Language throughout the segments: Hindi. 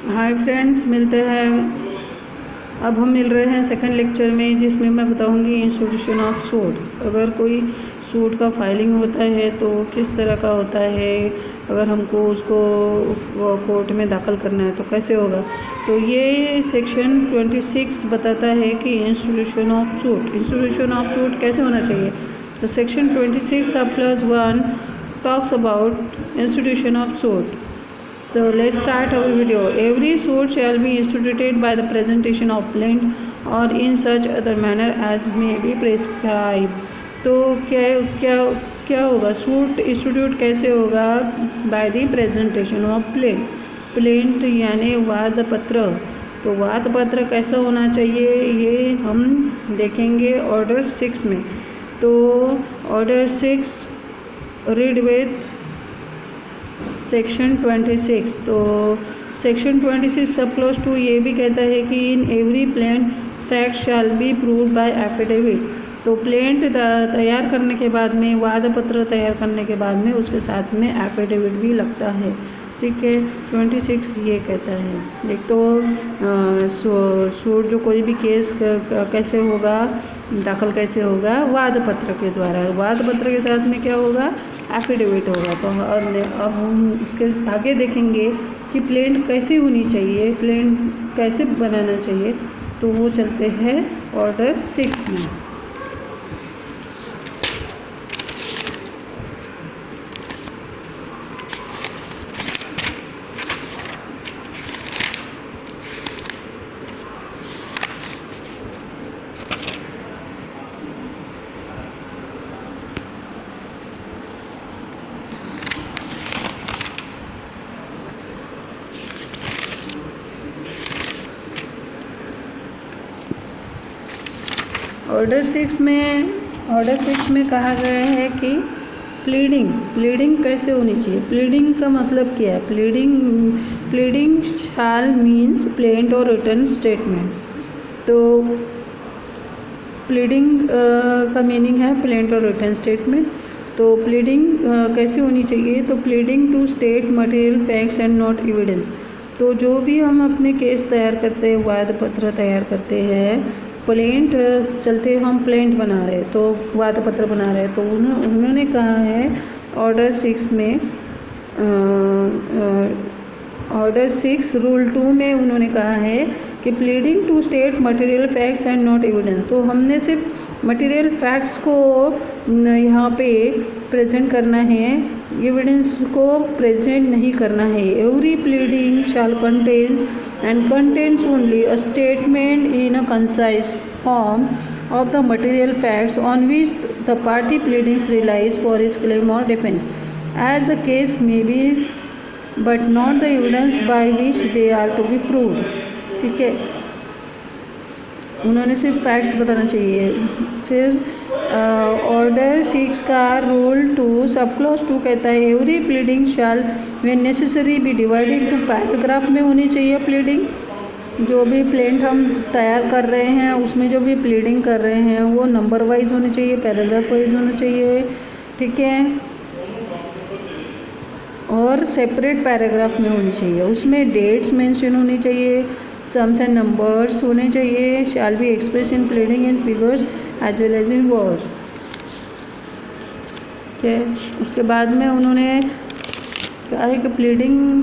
हाय फ्रेंड्स, मिलते हैं। अब हम मिल रहे हैं सेकंड लेक्चर में, जिसमें मैं बताऊंगी इंस्टीट्यूशन ऑफ सूट। अगर कोई सूट का फाइलिंग होता है तो किस तरह का होता है, अगर हमको उसको कोर्ट में दाखिल करना है तो कैसे होगा। तो ये सेक्शन 26 बताता है कि इंस्टीट्यूशन ऑफ सूट कैसे होना चाहिए। तो सेक्शन 26 अब +1 talks about institution of suit. So let's start our video. Every suit shall be instituted by the presentation of plaint or in such other manner as may be prescribed. तो क्या होगा, सूट इंस्टीट्यूट कैसे होगा? By the presentation of plaint यानी वाद पत्र। तो वाद पत्र कैसा होना चाहिए ये हम देखेंगे ऑर्डर 6 में। तो ऑर्डर 6 रीड विथ सेक्शन 26। तो सेक्शन 26 सब क्लॉज 2 ये भी कहता है कि in every plaint fact shall be proved bye affidavit. तो प्लेंट तैयार करने के बाद में, वाद पत्र तैयार करने के बाद में उसके साथ में एफिडेविट भी लगता है। ठीक है, 26 ये कहता है। एक तो सूट जो कोई भी केस कैसे होगा, दाखिल कैसे होगा, वाद पत्र के द्वारा। वाद पत्र के साथ में क्या होगा, एफिडेविट होगा। तो अब हम उसके आगे देखेंगे कि प्लेंट कैसे होनी चाहिए, प्लेंट कैसे बनाना चाहिए। तो वो चलते हैं ऑर्डर 6 में। ऑर्डर 6 में कहा गया है कि प्लीडिंग कैसे होनी चाहिए। प्लीडिंग का मतलब क्या है? प्लीडिंग शाल मीन्स प्लेंट और रिटन स्टेटमेंट। तो प्लीडिंग का मीनिंग है प्लेंट और रिटन स्टेटमेंट। तो प्लीडिंग कैसे होनी चाहिए? तो pleading to state material facts and not evidence. तो जो भी हम अपने केस तैयार करते हैं, वाद पत्र तैयार करते हैं, प्लेंट चलते हम प्लेंट बना रहे तो वाद पत्र बना रहे, तो उन्होंने कहा है ऑर्डर 6 में, ऑर्डर 6 रूल 2 में उन्होंने कहा है कि pleading to state material facts and not evidence. तो हमने सिर्फ मटेरियल फैक्ट्स को यहाँ पे प्रेजेंट करना है, एविडेंस को प्रेजेंट नहीं करना है। Every pleading shall contains only a statement in a concise form of the material facts on which the party pleadings relies for his claim or defense, as the case may be, but not the evidence by which they are to be proved। ठीक है, उन्होंने सिर्फ फैक्ट्स बताना चाहिए। फिर ऑर्डर 6 का रूल 2 सब क्लॉज 2 कहता है every pleading shall when necessary be divided to paragraph में होनी चाहिए। प्लीडिंग जो भी प्लेंट हम तैयार कर रहे हैं उसमें जो भी प्लीडिंग कर रहे हैं वो नंबर वाइज होनी चाहिए, पैराग्राफ वाइज होना चाहिए। ठीक है, और सेपरेट पैराग्राफ में होनी चाहिए। उसमें डेट्स मेंशन होनी चाहिए, सम्स एंड नंबर्स होने चाहिए। Shall be express in pleading in figures as well as in words. ठीक है, उसके बाद में उन्होंने कहा है कि प्लीडिंग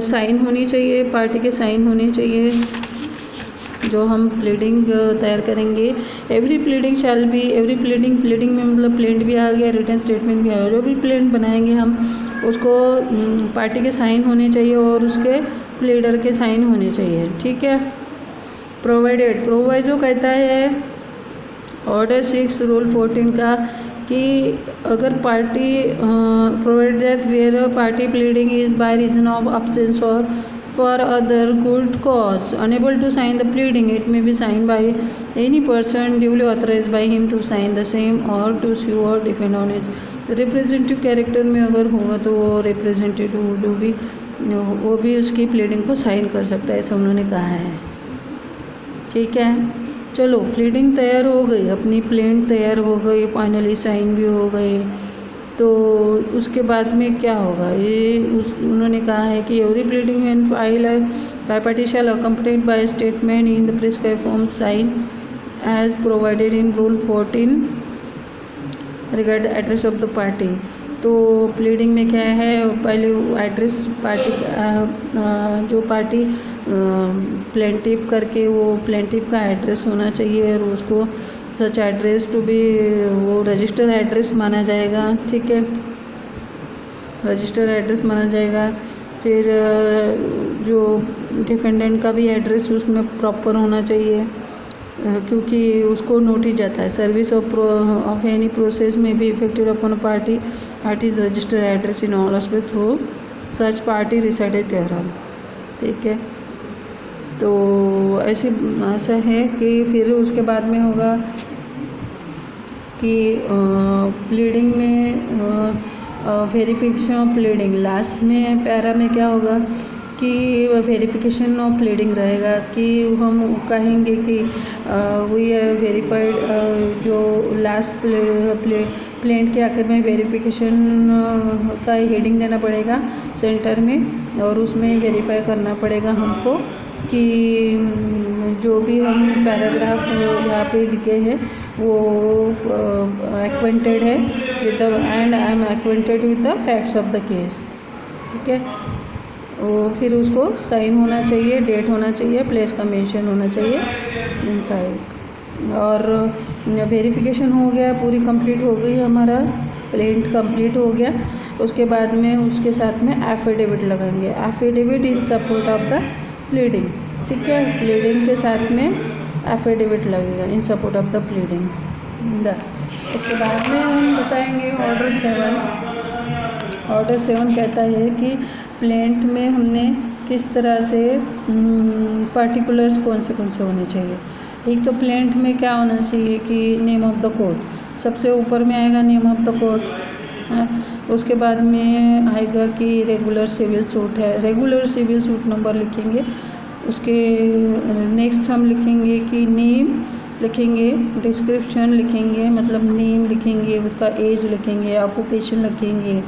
साइन होनी चाहिए, पार्टी के साइन होने चाहिए जो हम प्लीडिंग तैयार करेंगे। Every pleading shall be, every pleading में मतलब प्लेंट भी आ गया, रिटन स्टेटमेंट भी आ गया। जो भी प्लेंट बनाएंगे हम उसको पार्टी के साइन होने चाहिए और उसके प्लीडर के साइन होने चाहिए। ठीक है, प्रोवाइजो कहता है ऑर्डर 6 रूल 14 का कि अगर party provide that where a party pleading is by reason of absence और for other good cause unable to sign the pleading, it may be sign by any person duly authorised by him to sign the same और टू sue और defend on his representative character में अगर होगा तो वो रिप्रेजेंटेटिव जो भी वो भी उसकी प्लीडिंग को साइन कर सकता है, ऐसा उन्होंने कहा है। ठीक है, चलो प्लीडिंग तैयार हो गई, अपनी प्लेंट तैयार हो गई, फाइनली साइन भी हो गई। तो उसके बाद में क्या होगा, ये उन्होंने कहा है कि every pleading and file by party shall accompanied by statement in the prescribed form sign as provided in rule 14 regard the address of the party. तो प्लीडिंग में क्या है, पहले एड्रेस पार्टी जो पार्टी प्लेंटिव करके वो प्लेंटिव का एड्रेस होना चाहिए और उसको सच एड्रेस टू बी वो रजिस्टर्ड एड्रेस माना जाएगा। ठीक है, रजिस्टर्ड एड्रेस माना जाएगा। फिर जो डिफेंडेंट का भी एड्रेस उसमें प्रॉपर होना चाहिए, क्योंकि उसको नोटिस जाता है सर्विस ऑफ एनी प्रोसेस में भी effected upon a party is registered address in all hospital through such party resided there. ठीक है, तो ऐसा है कि फिर उसके बाद में होगा कि प्लीडिंग में वेरिफिकेशन ऑफ प्लीडिंग, लास्ट में पैरा में क्या होगा कि वेरिफिकेशन ऑफ प्लीडिंग रहेगा कि हम कहेंगे कि वी वेरीफाइड, जो लास्ट प्लेंट के आखिर में वेरिफिकेशन का हेडिंग देना पड़ेगा सेंटर में, और उसमें वेरीफाई करना पड़ेगा हमको कि जो भी हम पैराग्राफ यहाँ पे लिखे हैं वो एक्वेंटेड है with the and I am acquainted with the facts of the case. ठीक है, और फिर उसको साइन होना चाहिए, डेट होना चाहिए, प्लेस का मेंशन होना चाहिए इनका एक। और वेरिफिकेशन हो गया, पूरी कंप्लीट हो गई, हमारा प्लेंट कंप्लीट हो गया। उसके बाद में उसके साथ में एफिडेविट लगाएंगे, affidavit in support of the pleading. ठीक है, प्लीडिंग के साथ में एफिडेविट लगेगा इन सपोर्ट ऑफ द प्लीडिंग। उसके बाद में हम बताएंगे ऑर्डर 7। ऑर्डर 7 कहता है कि प्लेंट में हमने किस तरह से पार्टिकुलर्स कौन से होने चाहिए। एक तो प्लेंट में क्या होना चाहिए कि नेम ऑफ द कोर्ट सबसे ऊपर में आएगा, नेम ऑफ द कोर्ट। उसके बाद में आएगा कि रेगुलर सिविल सूट है, रेगुलर सिविल सूट नंबर लिखेंगे। उसके नेक्स्ट हम लिखेंगे कि नेम लिखेंगे, डिस्क्रिप्शन लिखेंगे, मतलब नेम लिखेंगे, उसका एज लिखेंगे, ऑक्यूपेशन लिखेंगे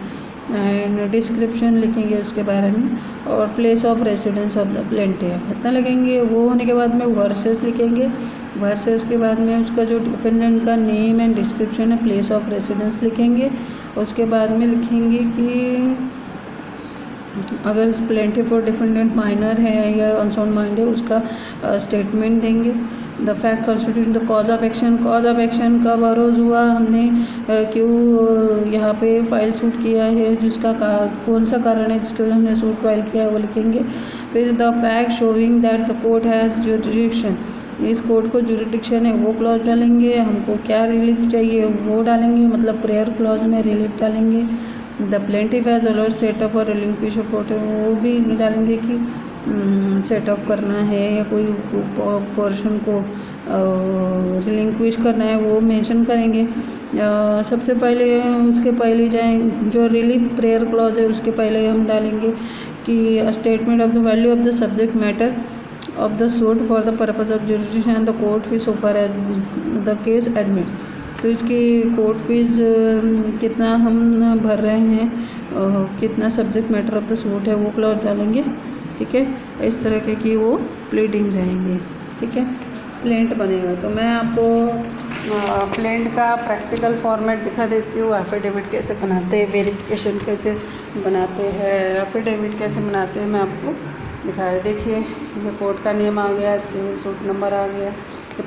एंड डिस्क्रिप्शन लिखेंगे उसके बारे में, और place of residence of the plaintiff इतना लगेंगे। वो होने के बाद में वर्सेस लिखेंगे, वर्सेस के बाद में उसका जो डिफेंडेंट का नेम एंड डिस्क्रिप्शन है, प्लेस ऑफ रेसिडेंस लिखेंगे। उसके बाद में लिखेंगे कि अगर प्लेंटिफ और डिफेंडेंट माइनर है या अनसाउंड माइंड है उसका स्टेटमेंट देंगे। The fact constitution the cause of action, cause of action कब अरोज हुआ, हमने क्यों यहाँ पे फाइल शूट किया है, जिसका कौन सा कारण है जिसके वजह हमने सूट फाइल किया है वो लिखेंगे। फिर the fact showing that the court has jurisdiction, इस कोर्ट को जुरिडिक्शन है वो क्लॉज डालेंगे। हमको क्या रिलीफ चाहिए वो डालेंगे, मतलब प्रेयर क्लॉज में रिलीफ डालेंगे। The plaintiff has already set up और रिलिंक्विश कोर्ट, वो भी डालेंगे कि सेट ऑफ करना है या कोई पोर्शन को रिलिंक्विश करना है वो मेंशन करेंगे। सबसे पहले उसके पहले जाए जो रिलीफ प्रेयर क्लॉज है उसके पहले हम डालेंगे कि statement of the value of the subject matter of the suit for the purpose of jurisdiction and the court fee so far as the case admits। तो इसकी कोर्ट फीस कितना हम भर रहे हैं, कितना subject matter of the suit है वो क्लॉज डालेंगे। ठीक है, इस तरह के कि वो प्लीडिंग जाएंगे। ठीक है, प्लेंट बनेगा। तो मैं आपको प्लेंट का प्रैक्टिकल फॉर्मेट दिखा देती हूँ, एफिडेविट कैसे बनाते हैं, वेरिफिकेशन कैसे बनाते हैं, एफिडेविट कैसे बनाते हैं मैं आपको दिखाया। देखिए ये कोर्ट का नेम आ गया, सिविल सूट नंबर आ गया,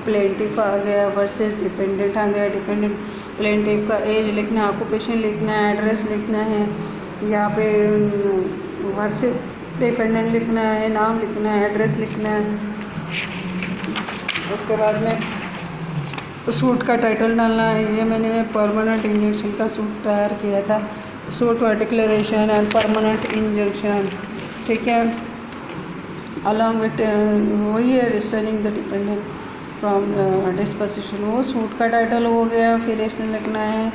प्लेंटिफ आ गया, वर्सेस डिफेंडेंट आ गया, डिफेंडेंट प्लेंटिफ का एज लिखना, ऑक्यूपेशन लिखना है, एड्रेस लिखना है, यहाँ पे वर्सेस डिफेंडेंट लिखना है, नाम लिखना है, एड्रेस लिखना है। उसके बाद में सूट का टाइटल डालना है। ये मैंने परमानेंट इंजेक्शन का सूट तैयार किया था, suit for declaration and permanent injection. ठीक है, अलॉन्ग विथ वही है restraining the defendant from disposition, वो सूट का टाइटल हो गया। फिर इसमें लिखना है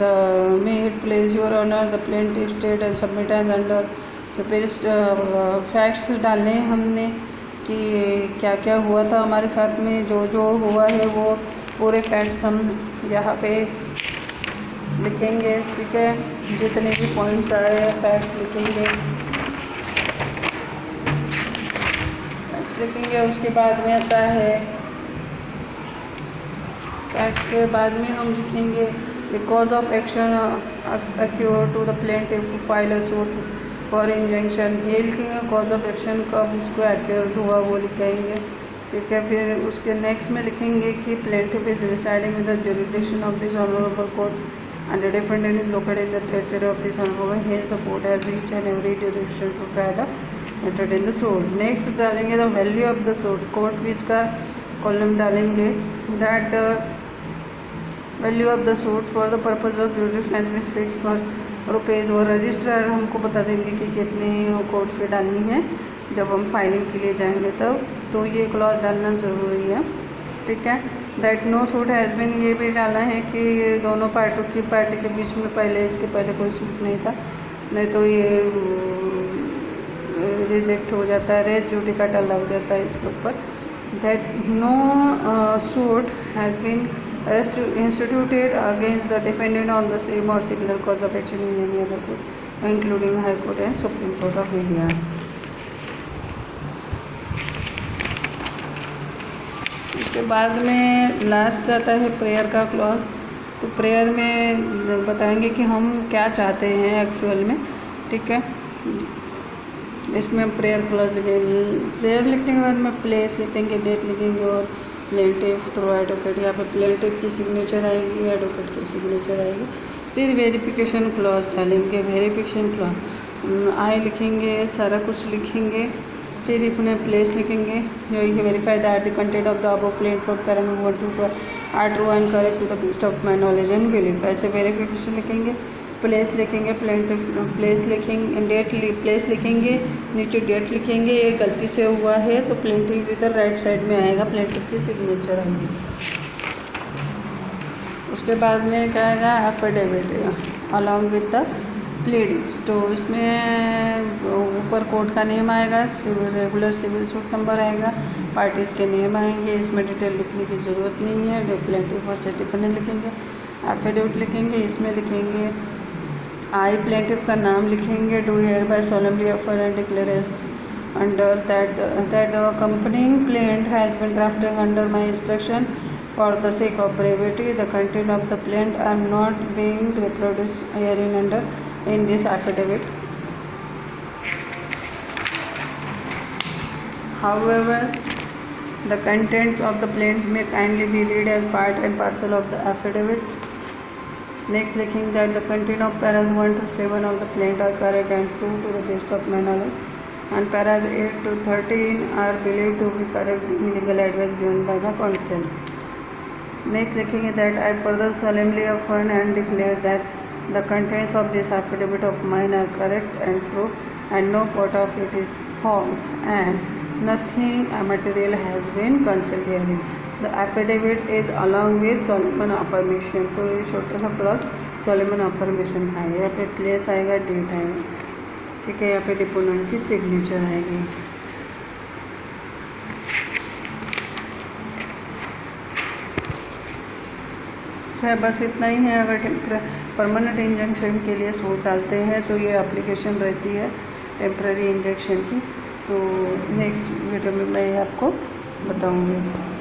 the may it please your honour the plaintiff state and submit as under. तो फिर फैक्ट्स डालने हमने कि क्या क्या हुआ था हमारे साथ में, जो जो हुआ है वो पूरे फैक्ट्स हम यहाँ पे लिखेंगे, ठीक है, जितने भी पॉइंट्स आ रहे हैं फैक्ट्स लिखेंगे, फैक्ट्स लिखेंगे। उसके बाद में आता है फैक्ट्स के बाद में हम लिखेंगे the cause of action accrue to the plaintiff to file a suit for injunction. ये लिखेंगे कॉज ऑफ एक्शन कब उसको एक्योर हुआ वो लिखेंगे, ठीक है। फिर उसके नेक्स्ट में लिखेंगे कि plaintiff is residing with the jurisdiction of this honourable court and the defendant is located in the territory of this honorable, hence the court has each and every jurisdiction to try the matter in the suit. Next डालेंगे the value of the suit, court fees का कॉलम डालेंगे that the value of the suit for the purpose of jurisdiction is fixed for rupees, और रजिस्ट्रार हमको बता देंगे कि कितनी कोर्ट फी डालनी है जब हम फाइलिंग के लिए जाएंगे तब, तो ये क्लॉज डालना ज़रूरी है, ठीक है। That no suit has been, ये भी डालना है कि दोनों पार्टी के बीच में पहले इसके पहले कोई सूट नहीं था, नहीं तो ये रिजेक्ट हो जाता है, रेज जुडिकाटा लग जाता है इसके ऊपर। That no suit has been instituted against the defendant on the same or similar cause of action in any other court, including High Court and Supreme Court of India. उसके बाद में लास्ट आता है प्रेयर का क्लॉज। तो प्रेयर में बताएंगे कि हम क्या चाहते हैं एक्चुअल में, ठीक है। इसमें हम प्रेयर क्लॉज लिखेंगे, प्रेयर लिखने के बाद में प्लेस लिखेंगे, डेट लिखेंगे और प्लेंटिफ थ्रू एडवोकेट, यहाँ पे प्लेंटिफ की सिग्नेचर आएगी, एडवोकेट की सिग्नेचर आएगी। फिर वेरिफिकेशन क्लॉज डालेंगे, वेरिफिकेशन क्लॉज आई लिखेंगे, सारा कुछ लिखेंगे। फिर अपने प्लेस लिखेंगे, जो ये verify that the content of the above plaint for parameter 1 to 12 are true and correct to the best of my knowledge and belief, ऐसे वेरिफिकेशन लिखेंगे। प्लेस लिखेंगे, प्लेंटिफ प्लेस लिखेंगे, डेट प्लेस लिखेंगे, नीचे डेट लिखेंगे, ये गलती से हुआ है तो प्लेंटिफ इधर राइट साइड में आएगा, प्लेंटिफ की सिग्नेचर आएगी। उसके बाद में क्या आएगा, affidavit along with the pleadings. तो इसमें ऊपर कोर्ट का नेम आएगा, रेगुलर सिविल सूट नंबर आएगा, पार्टीज़ के नेम आएंगे, इसमें डिटेल लिखने की ज़रूरत नहीं है। जो प्लेंटिफ और सेटिफिकेट लिखेंगे, एफिडेविट लिखेंगे, इसमें लिखेंगे आई प्लेंटिफ का नाम लिखेंगे, do hereby solemnly affirm and declare as under that the accompanying plaint has been drafted under my instruction for the sake of brevity. The content of the plaint are not being reproduced herein under in this affidavit. However, the contents of the plaint may kindly be read as part and parcel of the affidavit. Next, लिखेंगे that the content of paras 1 to 7 of the plaint are correct and true to the best of my knowledge, and paras 8 to 13 are believed to be correct in legal advice given by the counsel. Next, लिखेंगे that I further solemnly affirm and declare that the contents of this affidavit of mine are correct and true, and no part of it is false, and nothing material has been concealed herein. The affidavit is along with solemn affirmation. तो ये छोटा सा क्लॉज solemn affirmation का है। यहाँ पे प्लेस आएगा, डेट आएगा, ठीक है। यहाँ पे डिपोनेंट की सिग्नेचर आएगी। है बस इतना ही है। अगर परमानेंट इंजंक्शन के लिए सूट डालते हैं तो ये एप्लीकेशन रहती है टेम्पररी इंजेक्शन की, तो नेक्स्ट वीडियो में मैं आपको बताऊंगी।